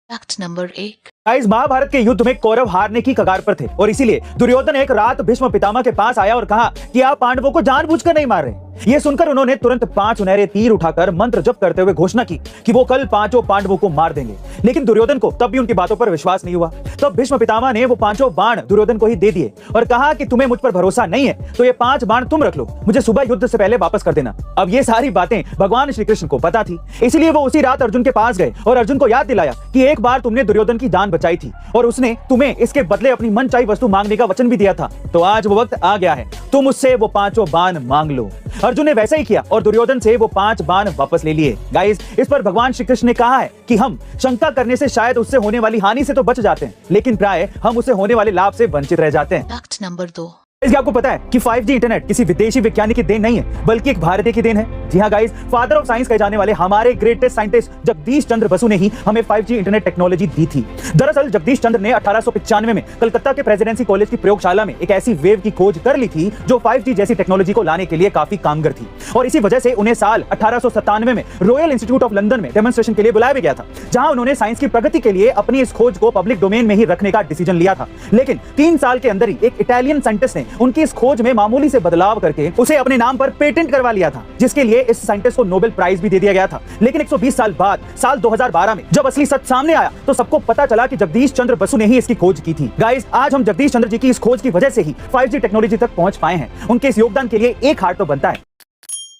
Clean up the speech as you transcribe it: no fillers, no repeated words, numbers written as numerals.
Fact number 1। Guys, Mahabharat के युद्ध में कौरव हारने की कगार पर थे और इसीलिए दुर्योधन एक रात भीष्म पितामह के पास आया और कहा कि आप पांडवों को जानबूझकर नहीं मार रहे। ये सुनकर उन्होंने तुरंत 5 सुनहरे तीर उठाकर मंत्र जप करते हुए घोषणा की कि वो कल 5 पांडवों को मार देंगे। लेकिन दुर्योधन को तब भी उनकी बातों पर विश्वास नहीं हुआ। तब भीष्म पितामह ने वो 5 बाण दुर्योधन को ही दे दिए और कहा कि तुम्हें मुझ पर भरोसा नहीं है तो ये 5 बाण तुम रख लो, मुझे सुबह युद्ध से पहले वापस कर देना। अब ये सारी बातें भगवान श्री कृष्ण को पता थी, इसलिए वो उसी रात अर्जुन के पास गए और अर्जुन को याद दिलाया कि एक बार तुमने दुर्योधन की जान बचाई थी और उसने तुम्हें इसके बदले अपनी मनचाही वस्तु मांगने का वचन भी दिया था। तो आज वो वक्त आ गया है, तुम उससे वो 5 बाण मांग लो। अर्जुन ने वैसा ही किया और दुर्योधन से वो 5 बाण वापस ले लिए। गाइस, इस पर भगवान श्री कृष्ण ने कहा है कि हम शंका करने से शायद उससे होने वाली हानि से तो बच जाते हैं, लेकिन प्राय हम उससे होने वाले लाभ से वंचित रह जाते हैं। Fact number 2। आपको पता है कि 5G इंटरनेट किसी विदेशी वैज्ञानिक की देन नहीं है, बल्कि एक भारतीय की देन है। जी हाँ गाइस, फादर ऑफ साइंस कहे जाने वाले हमारे ग्रेटेस्ट साइंटिस्ट जगदीश चंद्र बसु ने ही हमें 5G इंटरनेट टेक्नोलॉजी दी थी। दरअसल जगदीश चंद्र ने 1895 में कलकत्ता के प्रेसिडेंसी कॉलेज की प्रयोगशाला में एक ऐसी वेव की खोज कर ली थी जो 5G जैसी टेक्नोलॉजी को लाने के लिए काफी कामगर थी और इसी वजह से उन्हें साल 1897 में रॉयल इंस्टीट्यूट ऑफ लंदन में डेमोन्स्ट्रेशन के लिए बुलाया भी गया था, जहां उन्होंने साइंस की प्रगति के लिए अपनी इस खोज को पब्लिक डोमेन में ही रखने का डिसीजन लिया था। लेकिन 3 साल के अंदर ही एक इटालियन साइंटिस्ट ने उनकी इस खोज में मामूली से बदलाव करके उसे अपने नाम पर पेटेंट करवा लिया था, जिसके लिए इस साइंटिस्ट को नोबेल प्राइज भी दे दिया गया था। लेकिन 120 साल बाद साल 2012 में जब असली सच सामने आया तो सबको पता चला कि जगदीश चंद्र बसु ने ही इसकी खोज की थी। गाइस, आज हम जगदीश चंद्र जी की इस खोज की वजह से ही 5G टेक्नोलॉजी तक पहुंच पाए हैं। उनके इस योगदान के लिए एक हार्ट तो बनता है।